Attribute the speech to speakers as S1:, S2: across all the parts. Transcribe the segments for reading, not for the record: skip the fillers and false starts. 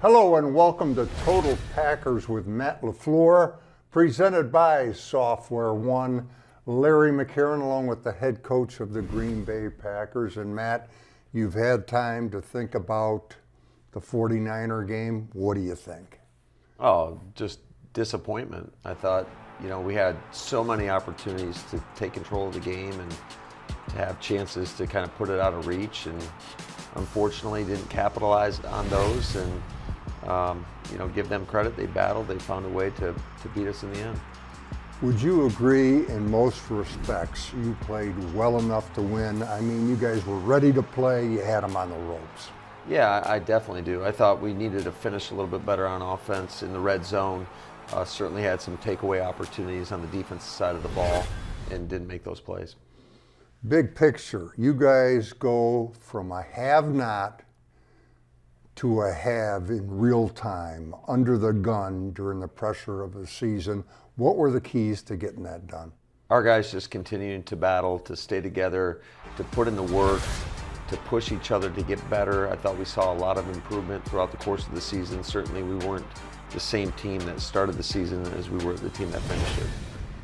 S1: Hello and welcome to Total Packers with Matt LaFleur, presented by Software One. Larry McCarren along with the head coach of the Green Bay Packers. And Matt, you've had time to think about the 49er game. What do you think?
S2: Oh, just disappointment. I thought, we had so many opportunities to take control of the game and to have chances to kind of put it out of reach, and unfortunately didn't capitalize on those. And give them credit. They battled. They found a way to beat us in the end.
S1: Would you agree in most respects you played well enough to win? I mean, you guys were ready to play. You had them on the ropes.
S2: Yeah, I definitely do. I thought we needed to finish a little bit better on offense in the red zone. Certainly had some takeaway opportunities on the defensive side of the ball and didn't make those plays.
S1: Big picture, you guys go from a have-not to a have in real time, under the gun during the pressure of the season. What were the keys to getting that done?
S2: Our guys just continuing to battle, to stay together, to put in the work, to push each other to get better. I thought we saw a lot of improvement throughout the course of the season. Certainly we weren't the same team that started the season as we were the team that finished it.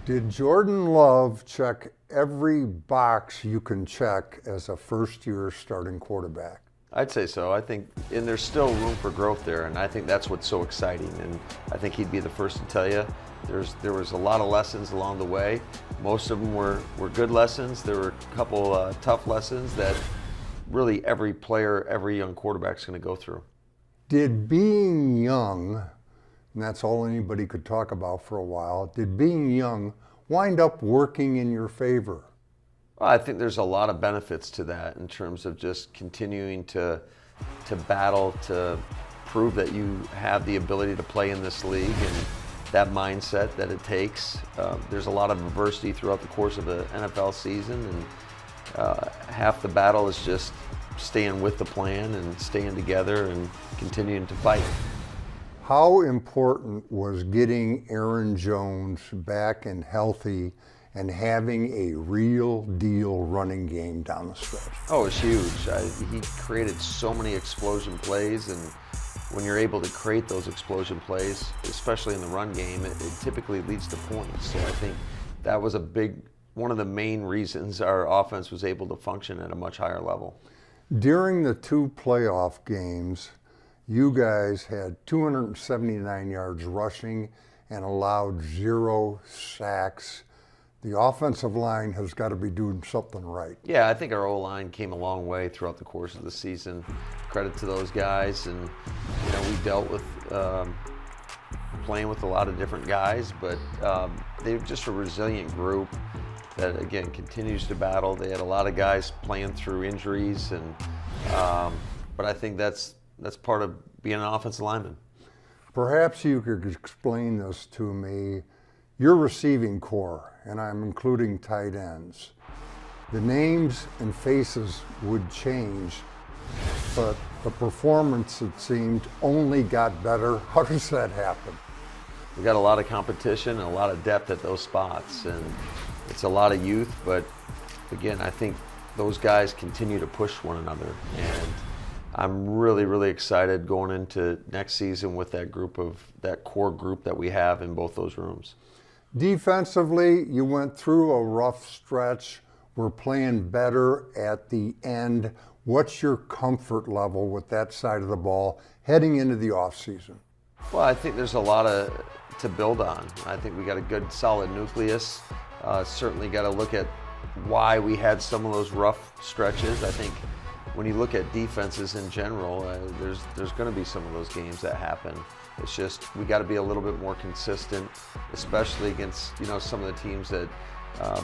S1: Did Jordan Love check every box you can check as a first-year starting quarterback?
S2: I'd say so. I think, and there's still room for growth there, and I think that's what's so exciting. And I think he'd be the first to tell you there was a lot of lessons along the way. Most of them were good lessons. There were a couple tough lessons that really every player, every young quarterback is going to go through.
S1: Did being young, and that's all anybody could talk about for a while, did being young wind up working in your favor?
S2: Well, I think there's a lot of benefits to that in terms of just continuing to battle, to prove that you have the ability to play in this league and that mindset that it takes. There's a lot of adversity throughout the course of the NFL season, and half the battle is just staying with the plan and staying together and continuing to fight.
S1: How important was getting Aaron Jones back and healthy and having a real deal running game down the stretch?
S2: Oh, it's huge. He created so many explosion plays, and when you're able to create those explosion plays, especially in the run game, it typically leads to points. So I think that was one of the main reasons our offense was able to function at a much higher level.
S1: During the two playoff games, you guys had 279 yards rushing and allowed 0 sacks. The offensive line has got to be doing something right.
S2: Yeah, I think our O-line came a long way throughout the course of the season. Credit to those guys, and we dealt with playing with a lot of different guys, but they're just a resilient group that again continues to battle. They had a lot of guys playing through injuries, and but I think that's part of being an offensive lineman.
S1: Perhaps you could explain this to me. Your receiving core, and I'm including tight ends, the names and faces would change, but the performance, it seemed, only got better. How does that happen?
S2: We got a lot of competition and a lot of depth at those spots, and it's a lot of youth, but again, I think those guys continue to push one another, and I'm really, really excited going into next season with that core group that we have in both those rooms.
S1: Defensively, you went through a rough stretch. We're playing better at the end. What's your comfort level with that side of the ball heading into the offseason?
S2: Well, I think there's a lot to build on. I think we got a good, solid nucleus. Certainly got to look at why we had some of those rough stretches. I think when you look at defenses in general, there's going to be some of those games that happen. It's just we got to be a little bit more consistent, especially against some of the teams that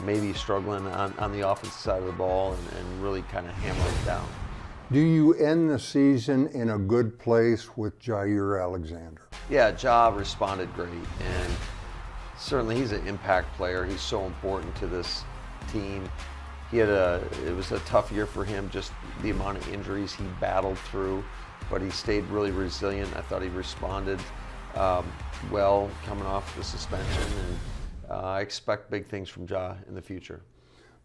S2: may be struggling on the offensive side of the ball, and really kind of hammer it down.
S1: Do you end the season in a good place with Jair Alexander?
S2: Yeah, Ja responded great, and certainly he's an impact player. He's so important to this team. It was a tough year for him, just the amount of injuries he battled through, but he stayed really resilient. I thought he responded well coming off the suspension, and I expect big things from Ja in the future.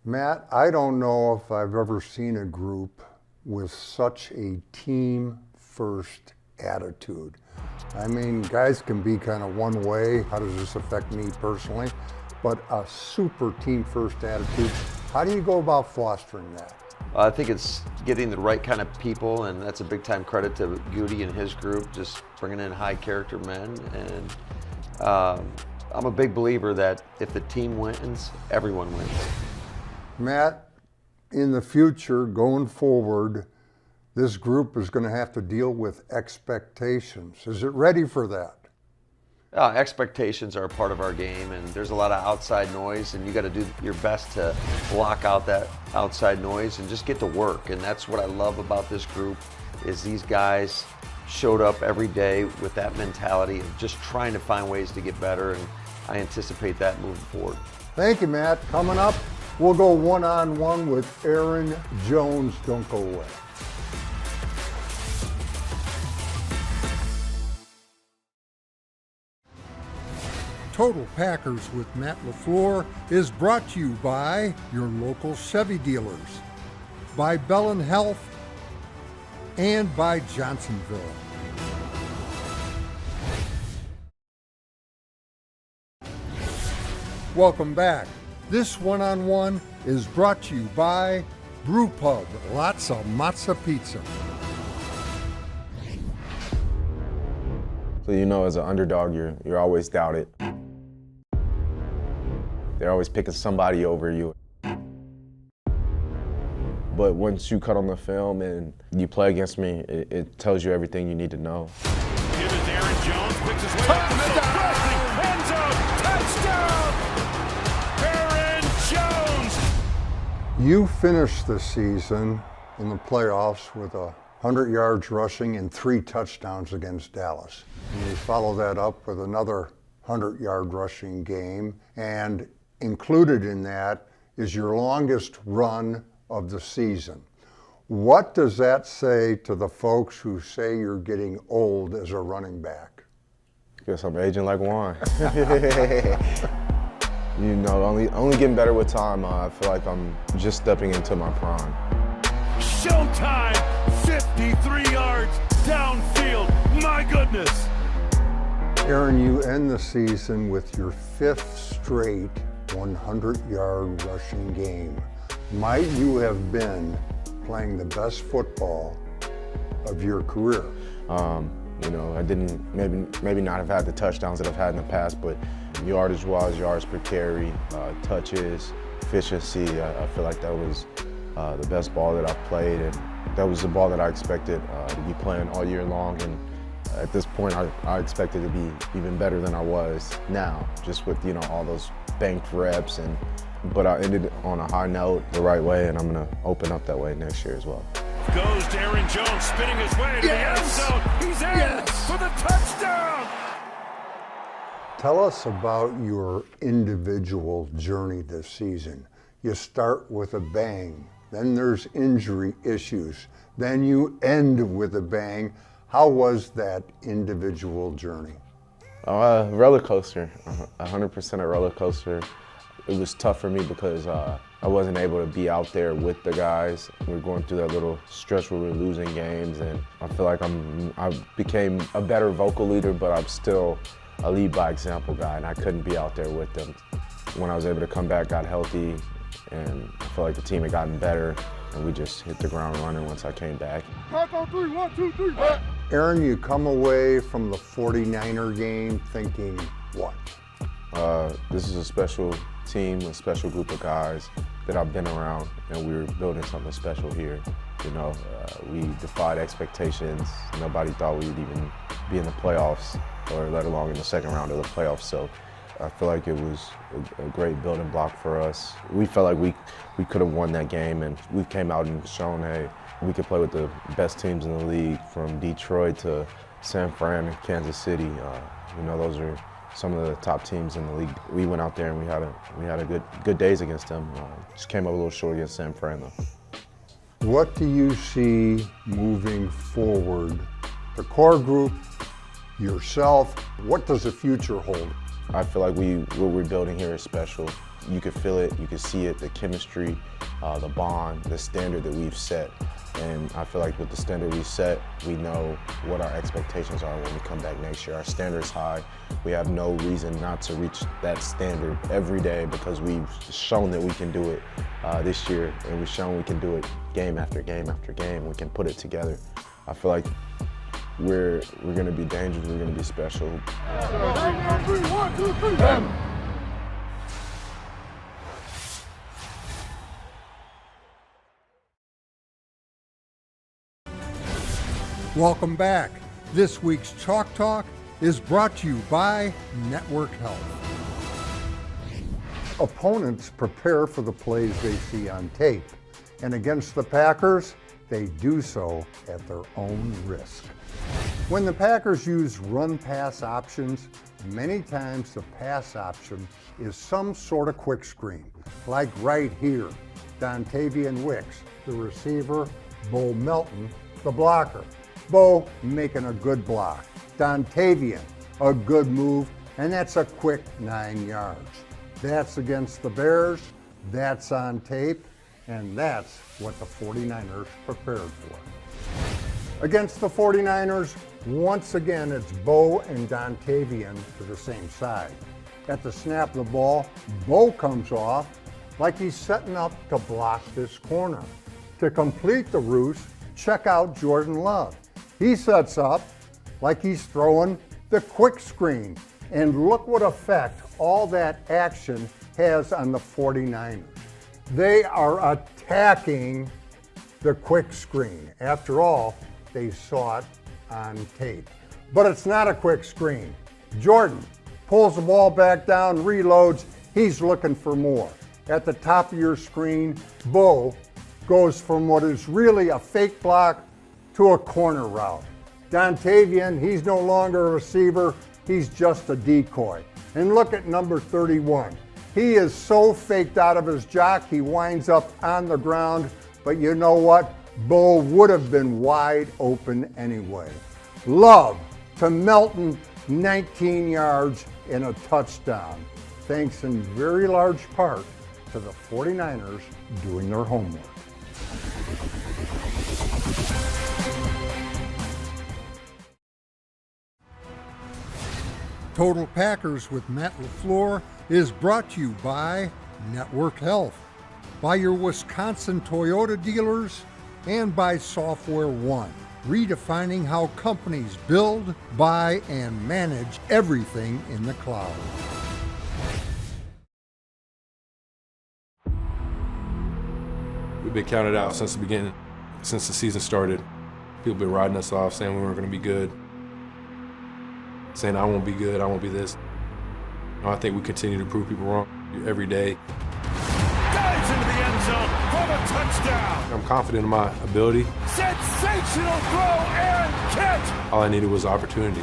S1: Matt, I don't know if I've ever seen a group with such a team-first attitude. I mean, guys can be kind of one way. How does this affect me personally? But a super team first attitude. How do you go about fostering that?
S2: I think it's getting the right kind of people, and that's a big time credit to Goody and his group, just bringing in high character men. And I'm a big believer that if the team wins, everyone wins.
S1: Matt, in the future, going forward, this group is going to have to deal with expectations. Is it ready for that?
S2: Expectations are a part of our game, and there's a lot of outside noise, and you got to do your best to block out that outside noise and just get to work. And that's what I love about this group, is these guys showed up every day with that mentality of just trying to find ways to get better, and I anticipate that moving forward.
S1: Thank you, Matt. Coming up, we'll go one-on-one with Aaron Jones. Don't go away. Total Packers with Matt LaFleur is brought to you by your local Chevy dealers, by Bellin Health, and by Johnsonville. Welcome back. This one-on-one is brought to you by Brew Pub, lots of matzo pizza.
S3: So, you know, as an underdog, you're always doubted. They're always picking somebody over you. But once you cut on the film and you play against me, it tells you everything you need to know.
S4: Here is Aaron Jones, picks his way up the middle, crossing, end zone, touchdown! Aaron Jones!
S1: You finished the season in the playoffs with 100 yards rushing and 3 touchdowns against Dallas. And you follow that up with another 100-yard rushing game, and included in that is your longest run of the season. What does that say to the folks who say you're getting old as a running back?
S3: Guess I'm aging like wine. You know, only getting better with time. I feel like I'm just stepping into my prime.
S4: Showtime! 53 yards downfield. My goodness!
S1: Aaron, you end the season with your 5th straight 100-yard rushing game. Might you have been playing the best football of your career?
S3: You know, I didn't maybe not have had the touchdowns that I've had in the past, but yardage-wise, yards per carry, touches, efficiency, I feel like that was the best ball that I've played, and that was the ball that I expected to be playing all year long. And at this point, I expected to be even better than I was now, just with, you know, all those banked reps. But I ended on a high note the right way, and I'm going to open up that way next year as well.
S4: Goes to Aaron Jones, spinning his way to the end zone. He's in for the touchdown!
S1: Tell us about your individual journey this season. You start with a bang, then there's injury issues, then you end with a bang. How was that individual journey?
S3: Roller coaster, 100% a roller coaster. It was tough for me because I wasn't able to be out there with the guys. We were going through that little stretch where we were losing games, and I feel like I became a better vocal leader, but I'm still a lead by example guy, and I couldn't be out there with them. When I was able to come back, got healthy, and I feel like the team had gotten better, and we just hit the ground running once I came back.
S1: Back on 3, 1, 2, 3. Aaron, you come away from the 49er game thinking what?
S3: This is a special team, a special group of guys that I've been around, and we're building something special here. You know, we defied expectations. Nobody thought we'd even be in the playoffs, or let alone in the second round of the playoffs. So I feel like it was a great building block for us. We felt like we could have won that game, and we came out and shown, hey, we could play with the best teams in the league, from Detroit to San Fran and Kansas City. You know, those are some of the top teams in the league. We went out there and we had a good days against them. Just came up a little short against San Fran though.
S1: What do you see moving forward? The core group, yourself, what does the future hold?
S3: I feel like what we're building here is special. you could feel it, you could see it, the chemistry, the bond, the standard that we've set. And I feel like with the standard we set, we know what our expectations are when we come back next year. Our standard is high. We have no reason not to reach that standard every day because we've shown that we can do it this year, and we've shown we can do it game after game after game. We can put it together. I feel like we're going to be dangerous. We're going to be special.
S1: 1, 2, 3, Welcome back. This week's Chalk Talk is brought to you by Network Health. Opponents prepare for the plays they see on tape, and against the Packers, they do so at their own risk. When the Packers use run-pass options, many times the pass option is some sort of quick screen, like right here. Dontavian Wicks, the receiver, Bo Melton, the blocker. Bo making a good block. Dontavian, a good move, and that's a quick 9 yards. That's against the Bears, that's on tape, and that's what the 49ers prepared for. Against the 49ers, once again, it's Bo and Dontavian to the same side. At the snap of the ball, Bo comes off like he's setting up to block this corner. To complete the ruse, check out Jordan Love. He sets up like he's throwing the quick screen. And look what effect all that action has on the 49ers. They are attacking the quick screen. After all, they saw it on tape. But it's not a quick screen. Jordan pulls the ball back down, reloads, he's looking for more. At the top of your screen, Bo goes from what is really a fake block to a corner route. Dontavian, he's no longer a receiver, he's just a decoy. And look at number 31. He is so faked out of his jock, he winds up on the ground, but you know what? Bo would have been wide open anyway. Love to Melton, 19 yards and a touchdown, thanks in very large part to the 49ers doing their homework. Total Packers with Matt LaFleur is brought to you by Network Health, by your Wisconsin Toyota dealers, and by Software One, redefining how companies build, buy, and manage everything in the cloud.
S5: We've been counted out since the beginning, since the season started. People been riding us off, saying we weren't going to be good, saying I won't be good, I won't be this. I think we continue to prove people wrong every day.
S4: Dives into the end zone for the touchdown.
S5: I'm confident in my ability.
S4: Sensational throw and catch.
S5: All I needed was opportunity.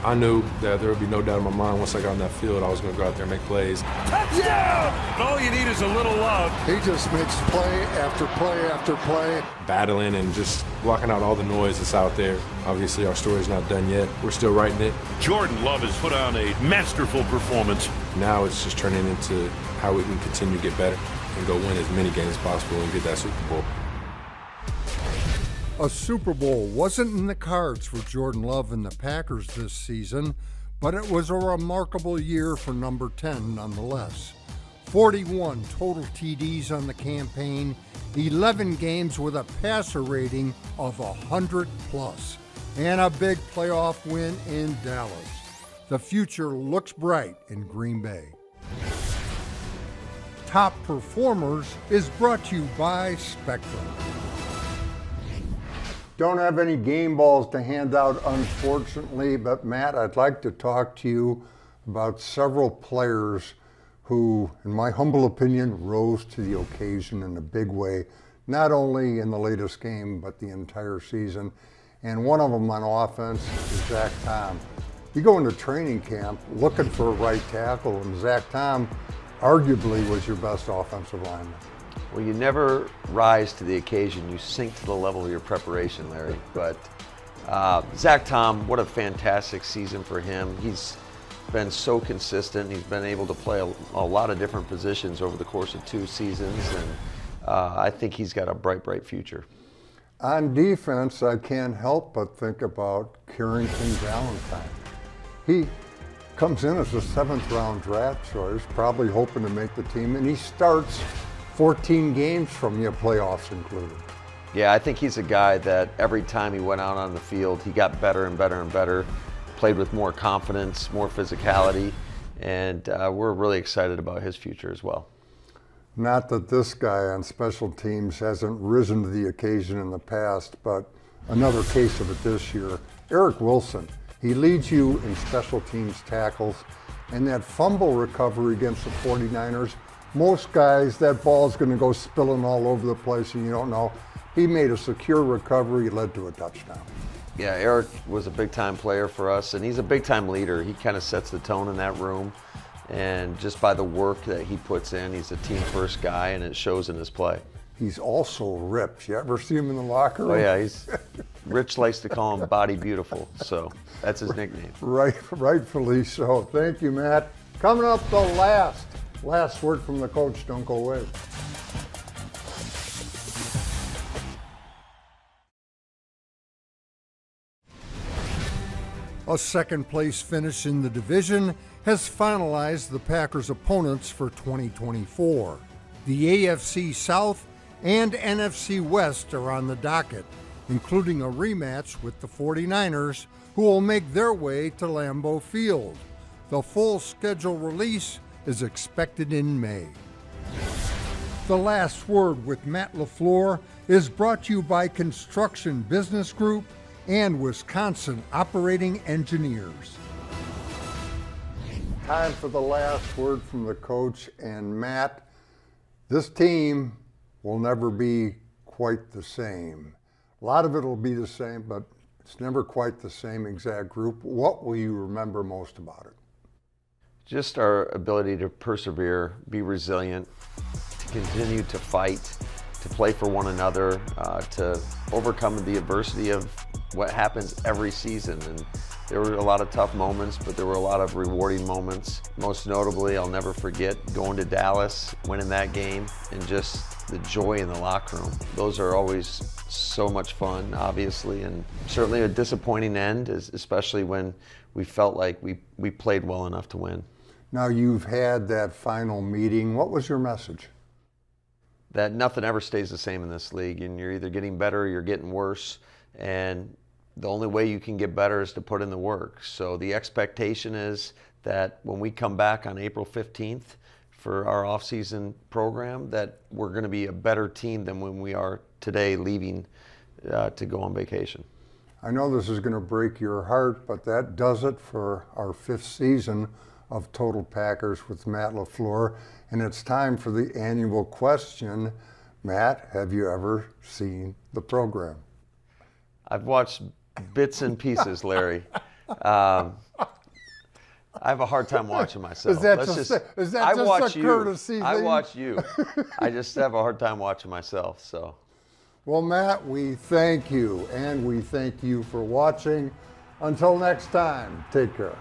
S5: I knew that there would be no doubt in my mind once I got on that field, I was going to go out there and make plays.
S4: Touchdown! All you need is a little love.
S1: He just makes play after play after play.
S5: Battling and just blocking out all the noise that's out there. Obviously, our story's not done yet. We're still writing it.
S4: Jordan Love has put on a masterful performance.
S5: Now it's just turning into how we can continue to get better and go win as many games as possible and get that Super Bowl. A Super Bowl wasn't in the cards for Jordan Love and the Packers this season, but it was a remarkable year for number 10 nonetheless. 41 total TDs on the campaign, 11 games with a passer rating of 100 plus, and a big playoff win in Dallas. The future looks bright in Green Bay. Top Performers is brought to you by Spectrum. Don't have any game balls to hand out, unfortunately, but Matt, I'd like to talk to you about several players who, in my humble opinion, rose to the occasion in a big way, not only in the latest game, but the entire season. And one of them on offense is Zach Tom. You go into training camp looking for a right tackle, and Zach Tom arguably was your best offensive lineman.
S2: Well, you never rise to the occasion. You sink to the level of your preparation, Larry. But Zach Tom, what a fantastic season for him. He's been so consistent. He's been able to play a lot of different positions over the course of 2 seasons, and I think he's got a bright, bright future.
S1: On defense, I can't help but think about Carrington Valentine. He comes in as a 7th-round draft choice, probably hoping to make the team, and he starts 14 games from you, playoffs included.
S2: Yeah, I think he's a guy that every time he went out on the field, he got better and better and better, played with more confidence, more physicality, and we're really excited about his future as well.
S1: Not that this guy on special teams hasn't risen to the occasion in the past, but another case of it this year. Eric Wilson, he leads you in special teams tackles, and that fumble recovery against the 49ers, most guys, that ball's going to go spilling all over the place and you don't know. He made a secure recovery, led to a touchdown.
S2: Yeah, Eric was a big-time player for us, and he's a big-time leader. He kind of sets the tone in that room. And just by the work that he puts in, he's a team-first guy, and it shows in his play.
S1: He's also ripped. You ever see him in the locker room?
S2: Oh, yeah. Rich likes to call him Body Beautiful, so that's his nickname.
S1: Rightfully so. Thank you, Matt. Coming up, the last word from the coach. Don't go away. A second-place finish in the division has finalized the Packers' opponents for 2024. The AFC South and NFC West are on the docket, including a rematch with the 49ers, who will make their way to Lambeau Field. The full schedule release is expected in May. The Last Word with Matt LaFleur is brought to you by Construction Business Group and Wisconsin Operating Engineers. Time for the last word from the coach. And Matt, this team will never be quite the same. A lot of it will be the same, but it's never quite the same exact group. What will you remember most about it?
S2: Just our ability to persevere, be resilient, to continue to fight, to play for one another, to overcome the adversity of what happens every season. And there were a lot of tough moments, but there were a lot of rewarding moments. Most notably, I'll never forget going to Dallas, winning that game, and just the joy in the locker room. Those are always so much fun, obviously, and certainly a disappointing end, especially when we felt like we played well enough to win.
S1: Now you've had that final meeting. What was your message?
S2: That nothing ever stays the same in this league, and you're either getting better or you're getting worse, and the only way you can get better is to put in the work. So the expectation is that when we come back on April 15th for our off-season program, that we're going to be a better team than when we are today leaving to go on vacation.
S1: I know this is going to break your heart, but that does it for our 5th season of Total Packers with Matt LaFleur. And it's time for the annual question. Matt, have you ever seen the program?
S2: I've watched bits and pieces, Larry. I have a hard time watching myself.
S1: Is that just a courtesy thing?
S2: I watch you. I just have a hard time watching myself. So,
S1: well, Matt, we thank you, and we thank you for watching. Until next time, take care.